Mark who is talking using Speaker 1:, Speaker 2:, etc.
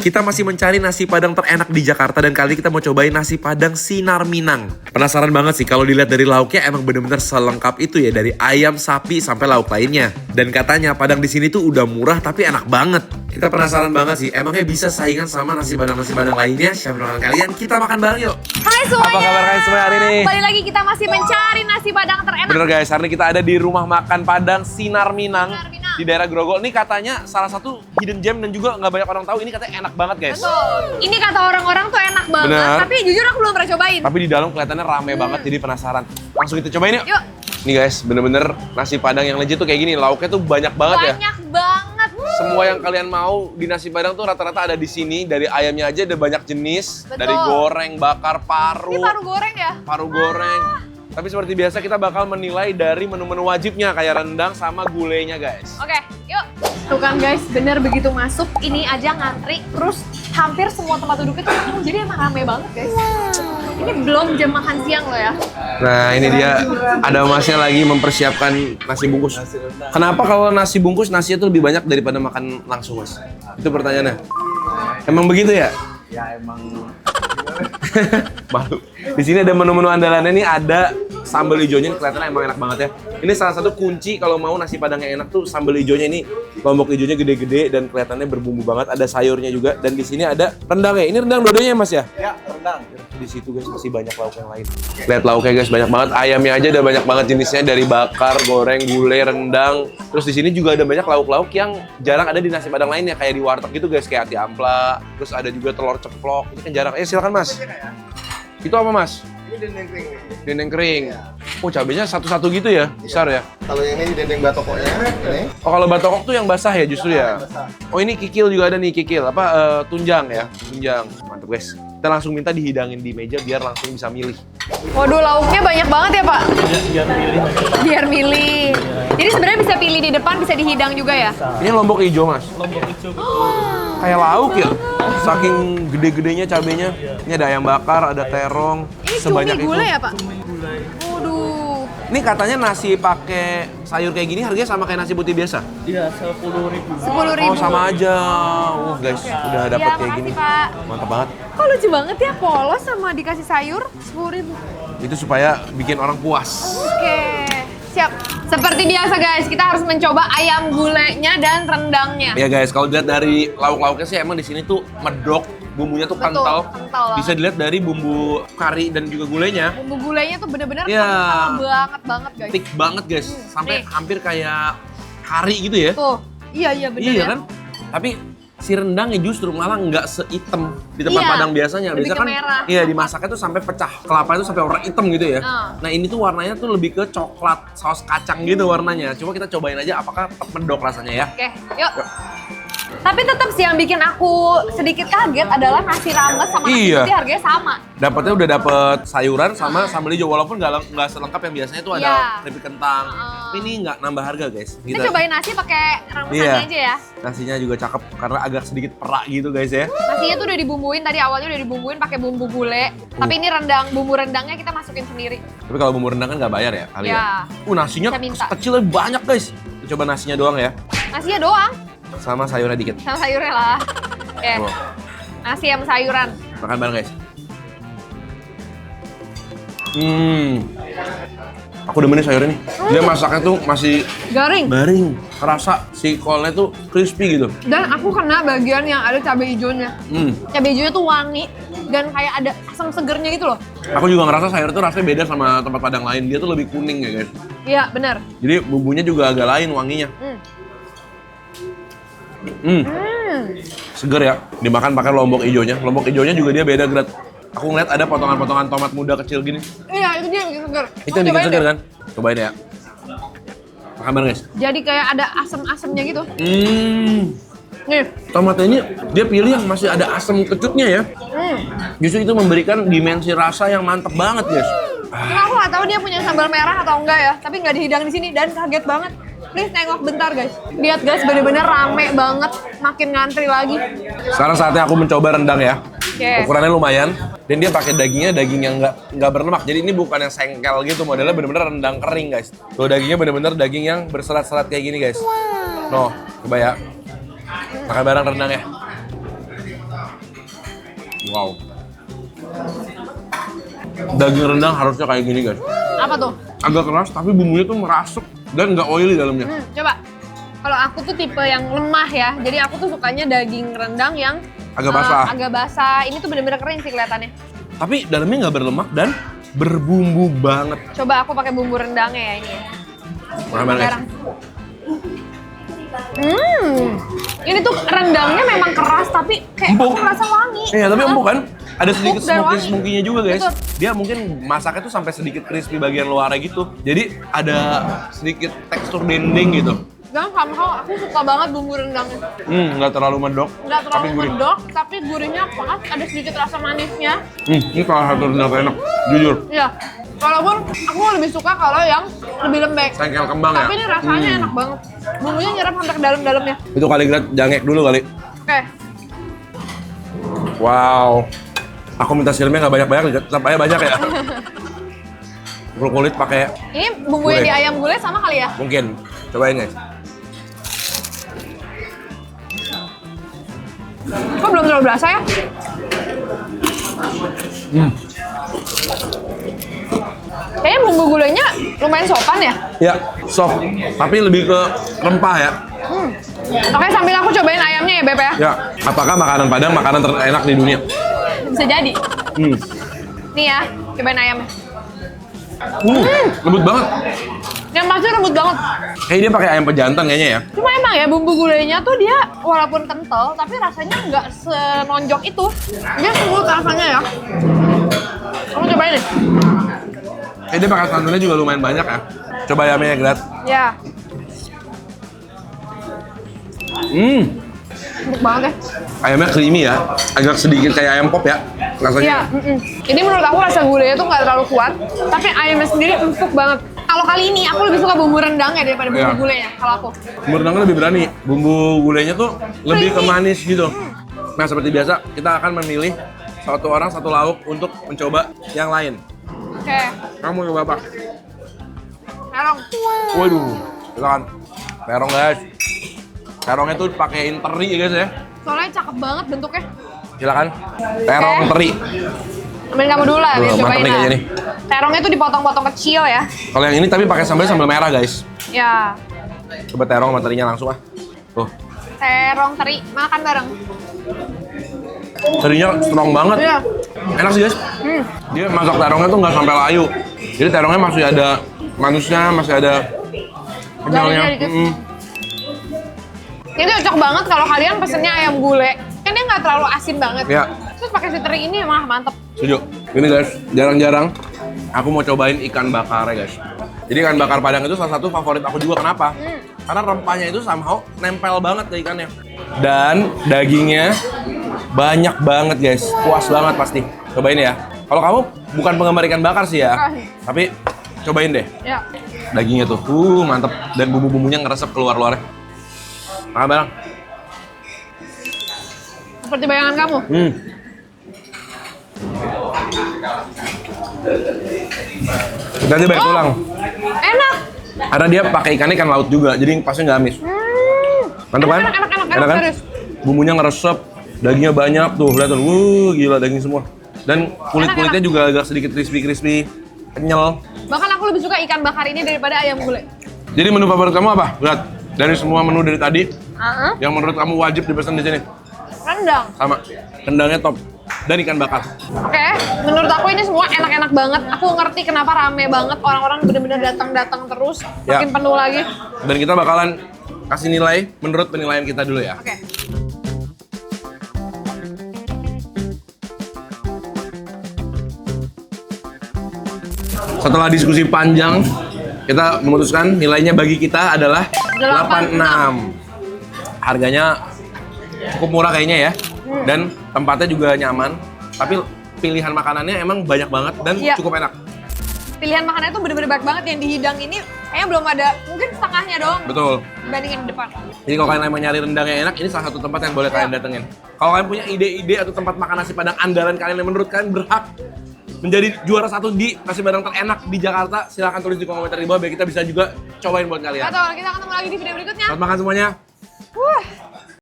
Speaker 1: Kita masih mencari nasi padang terenak di Jakarta dan kali kita mau cobain nasi padang Sinar Minang. Penasaran banget sih kalau dilihat dari lauknya emang bener-bener selengkap itu ya, dari ayam, sapi sampai lauk lainnya. Dan katanya padang di sini tuh udah murah tapi enak banget. Kita penasaran banget sih, emangnya bisa saingan sama nasi padang lainnya? Siapa dengan kalian? Kita makan bareng yuk.
Speaker 2: Hai semuanya.
Speaker 1: Apa kabar kalian semua hari ini?
Speaker 2: Kembali lagi kita masih mencari nasi padang terenak.
Speaker 1: Bener guys, hari ini kita ada di rumah makan Padang Sinar Minang.
Speaker 2: Sinar Minang.
Speaker 1: Di daerah Grogol. Ini katanya salah satu hidden gem dan juga nggak banyak orang tahu. Ini katanya enak banget guys.
Speaker 2: Betul. Ini kata orang-orang tuh enak banget.
Speaker 1: Bener.
Speaker 2: Tapi jujur aku belum pernah cobain.
Speaker 1: Tapi di dalam kelihatannya rame banget, jadi penasaran. Langsung kita cobain yuk.
Speaker 2: Yuk.
Speaker 1: Nih guys, bener-bener nasi padang yang legit tuh kayak gini. Lauknya tuh banyak banget ya.
Speaker 2: Banyak banget.
Speaker 1: Semua yang kalian mau di nasi padang tuh rata-rata ada di sini. Dari ayamnya aja ada banyak jenis.
Speaker 2: Betul.
Speaker 1: Dari goreng, bakar, paru.
Speaker 2: Ini paru goreng ya?
Speaker 1: Paru goreng. Tapi seperti biasa kita bakal menilai dari menu-menu wajibnya kayak rendang sama gulainya guys.
Speaker 2: Oke, yuk. Tuh kan guys, bener begitu masuk ini aja ngantri. Terus hampir semua tempat duduk itu penuh. Jadi emang rame banget guys. Ini belum jam makan siang loh ya.
Speaker 1: Nah ini dia, ada masnya lagi mempersiapkan nasi bungkus. Kenapa kalau nasi bungkus nasinya tuh lebih banyak daripada makan langsung mas? Itu pertanyaannya. Emang begitu ya?
Speaker 3: Ya emang
Speaker 1: Malu. Di sini ada menu-menu andalannya nih, ada sambal hijaunya, kelihatannya emang enak banget ya. Ini salah satu kunci kalau mau nasi padang yang enak tuh sambal hijaunya ini. Lombok hijaunya gede-gede dan kelihatannya berbumbu banget. Ada sayurnya juga dan di sini ada rendangnya. Ini rendang dua-duanya ya mas ya?
Speaker 3: ya rendang.
Speaker 1: Di situ guys masih banyak lauk yang lain. Lihat lauknya guys, banyak banget. Ayamnya aja ada banyak banget jenisnya, dari bakar, goreng, gulai, rendang. Terus di sini juga ada banyak lauk-lauk yang jarang ada di nasi padang lainnya, kayak di warteg gitu guys, kayak ati ampla. Terus ada juga telur ceplok. Ini kan jarang. Silakan mas. Itu apa mas?
Speaker 3: Ini dendeng kering nih.
Speaker 1: Dendeng kering. Oh cabenya satu-satu gitu ya? Besar ya?
Speaker 3: Kalau yang ini dendeng batokoknya ini.
Speaker 1: Oh kalau batokok tuh yang basah ya justru ya?
Speaker 3: Basah.
Speaker 1: Oh ini kikil juga ada nih, kikil. Apa tunjang ya? Tunjang. Mantap guys. Kita langsung minta dihidangin di meja biar langsung bisa milih.
Speaker 2: Waduh, lauknya banyak banget ya Pak? Biar milih. Jadi sebenarnya bisa pilih di depan, bisa dihidang juga ya?
Speaker 1: Ini lombok hijau mas.
Speaker 4: Lombok hijau.
Speaker 1: Kayak lauk ya. Saking gede-gedenya cabenya. Ini ada ayam bakar, ada terong.
Speaker 2: Ini
Speaker 1: Sebanyak
Speaker 2: cumi
Speaker 1: itu.
Speaker 2: gulai ya Pak?
Speaker 4: Gulai.
Speaker 2: Waduh.
Speaker 1: Ini katanya nasi pakai sayur kayak gini harganya sama kayak nasi putih biasa.
Speaker 4: Iya, 10.000.
Speaker 2: 10.000.
Speaker 1: Oh sama aja. Wah guys, udah dapat
Speaker 2: Iya,
Speaker 1: kayak
Speaker 2: makasih,
Speaker 1: gini.
Speaker 2: Pak.
Speaker 1: Mantap banget.
Speaker 2: Kok lucu banget ya, polos sama dikasih sayur 10.000.
Speaker 1: Itu supaya bikin orang puas.
Speaker 2: Oke, siap. Seperti biasa guys, kita harus mencoba ayam gulainya dan rendangnya.
Speaker 1: Ya guys, kalau dilihat dari lauk-lauknya sih emang di sini tuh medok, bumbunya tuh
Speaker 2: Betul,
Speaker 1: kental.
Speaker 2: kental banget.
Speaker 1: Bisa dilihat dari bumbu kari dan juga gulainya.
Speaker 2: Bumbu gulainya tuh bener-bener
Speaker 1: Iya.
Speaker 2: kental banget guys.
Speaker 1: Thick banget guys, sampai
Speaker 2: nih.
Speaker 1: hampir kayak kari gitu ya.
Speaker 2: Tuh, iya bener
Speaker 1: Iya
Speaker 2: ya.
Speaker 1: kan? Tapi si rendangnya justru malah nggak sehitam di tempat
Speaker 2: Iya,
Speaker 1: padang biasanya.
Speaker 2: lebih
Speaker 1: Biasa
Speaker 2: ke
Speaker 1: kan,
Speaker 2: merah.
Speaker 1: iya dimasaknya tuh sampai pecah, kelapa itu sampai warna hitam gitu ya.
Speaker 2: Ah.
Speaker 1: Nah ini tuh warnanya tuh lebih ke coklat, saus kacang gitu warnanya. Coba kita cobain aja apakah tetap medok rasanya ya.
Speaker 2: Oke, yuk. Tapi tetap sih yang bikin aku sedikit kaget adalah nasi rames sama nasi
Speaker 1: Iya.
Speaker 2: putih harganya sama.
Speaker 1: Dapatnya udah dapet sayuran sama sambal hijau, walaupun nggak selengkap yang biasanya tuh ada
Speaker 2: Iya.
Speaker 1: keripik kentang.
Speaker 2: Heeh.
Speaker 1: Tapi ini nggak nambah harga guys.
Speaker 2: Kita cobain nasi pakai ramesannya
Speaker 1: Iya.
Speaker 2: aja ya.
Speaker 1: Nasinya juga cakep karena agak sedikit perak gitu guys ya.
Speaker 2: Nasinya tuh udah dibumbuin, tadi awalnya udah dibumbuin pakai bumbu gulai. Tapi ini bumbu rendangnya kita masukin sendiri.
Speaker 1: Tapi kalau bumbu rendang kan nggak bayar ya kali ya.
Speaker 2: Iya.
Speaker 1: Nasinya
Speaker 2: Bisa minta.
Speaker 1: kecilnya banyak guys. Kita coba nasinya doang ya.
Speaker 2: Nasinya doang,
Speaker 1: Sama sayurnya dikit.
Speaker 2: sama sayurnya lah. Oke,
Speaker 1: Tuh,
Speaker 2: nasi sama sayuran.
Speaker 1: makan bareng guys. Aku demenin sayurnya nih. Dia masaknya tuh masih
Speaker 2: Garing.
Speaker 1: garing. Kerasa si kolnya tuh crispy gitu.
Speaker 2: Dan aku kena bagian yang ada cabai hijaunya. Cabai hijaunya tuh wangi dan kayak ada asam segernya gitu loh.
Speaker 1: Aku juga ngerasa sayur tuh rasanya beda sama tempat padang lain. Dia tuh lebih kuning ya guys.
Speaker 2: Iya, benar.
Speaker 1: Jadi bumbunya juga agak lain wanginya. Seger ya. Dimakan pakai lombok hijaunya. Lombok hijaunya juga dia beda grade. Aku ngeliat ada potongan-potongan tomat muda kecil gini.
Speaker 2: Iya, itu dia yang bikin seger.
Speaker 1: Itu yang bikin seger kan? Cobain ya. Makan bareng guys.
Speaker 2: Jadi kayak ada asam-asamnya gitu. Nih.
Speaker 1: Tomatnya ini dia pilih yang masih ada asam kecutnya ya. Justru itu memberikan dimensi rasa yang mantep banget guys.
Speaker 2: Cuma aku nggak tahu dia punya sambal merah atau enggak ya. Tapi nggak dihidang di sini dan kaget banget. Please tengok bentar guys. Lihat guys, bener-bener rame banget. Makin ngantri lagi.
Speaker 1: Sekarang saatnya aku mencoba rendang ya.
Speaker 2: Oke.
Speaker 1: Ukurannya lumayan. Dan dia pakai dagingnya daging yang nggak berlemak. Jadi ini bukan yang sengkel gitu. Modelnya bener-bener rendang kering guys. Tuh dagingnya bener-bener daging yang berserat-serat kayak gini guys. Noh, coba ya. Makan bareng rendang ya. Wow. Daging rendang harusnya kayak gini guys.
Speaker 2: Apa tuh?
Speaker 1: Agak keras tapi bumbunya tuh merasuk dan nggak oily dalamnya.
Speaker 2: Coba. Kalau aku tuh tipe yang lemah ya, jadi aku tuh sukanya daging rendang yang
Speaker 1: Agak basah.
Speaker 2: Agak basah. Ini tuh bener-bener kering sih kelihatannya.
Speaker 1: Tapi dalamnya nggak berlemak dan berbumbu banget.
Speaker 2: Coba aku pakai bumbu rendangnya ya ini.
Speaker 1: Mana guys?
Speaker 2: Sekarang. Ini tuh rendangnya memang keras tapi kayak
Speaker 1: Empuk.
Speaker 2: aku merasa wangi.
Speaker 1: Iya, tapi empuk kan? Ada sedikit
Speaker 2: Empuk dan wangi.
Speaker 1: smoky-smokinya juga guys.
Speaker 2: Betul.
Speaker 1: Dia mungkin masaknya tuh sampai sedikit crispy bagian luarnya gitu. Jadi ada sedikit tekstur dendeng gitu.
Speaker 2: Dan somehow aku suka banget bumbu rendangnya.
Speaker 1: Nggak terlalu medok.
Speaker 2: Nggak
Speaker 1: tapi
Speaker 2: terlalu
Speaker 1: gurih.
Speaker 2: medok, tapi gurihnya pas, ada sedikit rasa manisnya.
Speaker 1: Ini salah satu rendang enak, jujur.
Speaker 2: Iya. Walaupun aku lebih suka kalau yang lebih lembek.
Speaker 1: Sengkel kembang ya.
Speaker 2: Tapi ini rasanya enak banget. Bumbunya nyerap sampai ke dalam-dalamnya.
Speaker 1: Itu kali Grat, jangek dulu kali.
Speaker 2: Oke.
Speaker 1: Wow. Aku minta siramnya nggak banyak-banyak, tetap aja banyak ya. Kulit pakai
Speaker 2: Ini bumbu yang
Speaker 1: Gulai.
Speaker 2: di ayam gulai sama kali ya?
Speaker 1: mungkin. Cobain guys.
Speaker 2: Kok belum terlalu berasa ya? Kayaknya bumbu gulainya lumayan sopan ya?
Speaker 1: Ya, soft. Tapi lebih ke rempah ya.
Speaker 2: Oke, sambil aku cobain ayamnya ya, Beb ya?
Speaker 1: Ya, apakah makanan Padang makanan terenak di dunia?
Speaker 2: Bisa jadi.
Speaker 1: Hmm.
Speaker 2: Nih ya, cobain ayamnya.
Speaker 1: Lembut banget.
Speaker 2: Yang pasti lembut banget.
Speaker 1: Kayak dia pakai ayam pejantan kayaknya ya.
Speaker 2: Cuma emang ya bumbu gulainya tuh dia walaupun kental, tapi rasanya nggak senonjok itu. Dia smooth rasanya ya. Kamu cobain deh.
Speaker 1: Kayak dia pakai santannya juga lumayan banyak ya. Coba ayamnya ya, Grat.
Speaker 2: Ya, empuk banget ya.
Speaker 1: Ayamnya creamy ya. Agak sedikit kayak ayam pop ya rasanya.
Speaker 2: Iya, Ini menurut aku rasa gulainya tuh nggak terlalu kuat, tapi ayamnya sendiri empuk banget. Kalau kali ini aku lebih suka bumbu rendangnya daripada bumbu
Speaker 1: Iya.
Speaker 2: gulainya. Kalau aku.
Speaker 1: Bumbu rendangnya lebih berani. Bumbu gulainya tuh lebih ke manis gitu. Nah, seperti biasa kita akan memilih satu orang satu lauk untuk mencoba yang lain.
Speaker 2: Oke,
Speaker 1: Kamu coba apa?
Speaker 2: terong.
Speaker 1: Waduh, silakan. Terong guys. Terongnya tuh pakein teri ya guys ya.
Speaker 2: Soalnya cakep banget bentuknya.
Speaker 1: Silakan. Terong
Speaker 2: Oke.
Speaker 1: teri.
Speaker 2: Ambil kamu dulu lah, biar
Speaker 1: Mantep
Speaker 2: cobain
Speaker 1: nih
Speaker 2: lah.
Speaker 1: kayaknya nih.
Speaker 2: Terongnya tuh dipotong-potong kecil ya.
Speaker 1: Kalau yang ini tapi pakai sambal merah guys.
Speaker 2: Ya,
Speaker 1: Coba terong sama terinya langsung ah. Tuh.
Speaker 2: terong teri, makan bareng.
Speaker 1: Terinya strong banget.
Speaker 2: Iya.
Speaker 1: Enak sih guys. Dia masak terongnya tuh nggak sampai layu. Jadi terongnya masih ada manisnya, masih ada kenyalnya.
Speaker 2: Garingnya dikit. Ini cocok banget kalau kalian pesennya ayam gulai. Kan dia nggak terlalu asin banget.
Speaker 1: Iya.
Speaker 2: Terus pakai si teri ini malah mantep.
Speaker 1: Setuju. Ini guys, jarang-jarang aku mau cobain ikan bakarnya guys. Jadi ikan bakar Padang itu salah satu favorit aku juga. Kenapa? Karena rempahnya itu somehow nempel banget ke ikannya. Dan dagingnya banyak banget guys. Puas banget pasti. Cobain ya. Kalau kamu bukan penggemar ikan bakar sih ya. Tapi cobain deh.
Speaker 2: Ya.
Speaker 1: Dagingnya tuh, mantep. Dan bumbu-bumbunya ngeresep keluar-luarnya. Makan bareng.
Speaker 2: Seperti bayangan kamu.
Speaker 1: Ganti balik tulang.
Speaker 2: Enak.
Speaker 1: Karena dia pakai ikan laut juga, jadi pasti nggak amis. Mantep kan?
Speaker 2: Enak,
Speaker 1: kan?
Speaker 2: serius.
Speaker 1: Bumbunya ngeresep, dagingnya banyak tuh, lihat tuh. Gila daging semua. Dan kulit-kulitnya juga agak sedikit crispy, kenyal.
Speaker 2: Bahkan aku lebih suka ikan bakar ini daripada ayam gulai.
Speaker 1: Jadi menu favorit kamu apa? Lihat, dari semua menu dari tadi,
Speaker 2: Heeh.
Speaker 1: yang menurut kamu wajib dipesan di sini.
Speaker 2: Rendang.
Speaker 1: Sama, kendangnya top. Dan ikan bakar.
Speaker 2: Oke, menurut aku ini semua enak-enak banget. Aku ngerti kenapa rame banget, orang-orang bener-bener datang-datang terus,
Speaker 1: Ya.
Speaker 2: makin penuh lagi.
Speaker 1: Dan kita bakalan kasih nilai menurut penilaian kita dulu ya.
Speaker 2: Oke.
Speaker 1: Setelah diskusi panjang, kita memutuskan nilainya bagi kita adalah 86. Harganya cukup murah kayaknya ya. Dan tempatnya juga nyaman. Tapi pilihan makanannya emang banyak banget dan
Speaker 2: Iya.
Speaker 1: cukup enak.
Speaker 2: Pilihan makanannya tuh bener-bener banyak banget. Yang di Hidang ini kayaknya belum ada, mungkin setengahnya doang
Speaker 1: Betul.
Speaker 2: dibandingin di depan.
Speaker 1: Jadi kalau kalian emang nyari rendang yang enak, ini salah satu tempat yang boleh kalian datengin. Kalau kalian punya ide-ide atau tempat makan nasi Padang andalan kalian yang menurut kalian berhak menjadi juara satu di nasi Padang terenak di Jakarta, silahkan tulis di kolom komentar di bawah biar kita bisa juga cobain buat kalian.
Speaker 2: Atau kita ketemu lagi di video berikutnya.
Speaker 1: Selamat makan semuanya.
Speaker 2: Wah.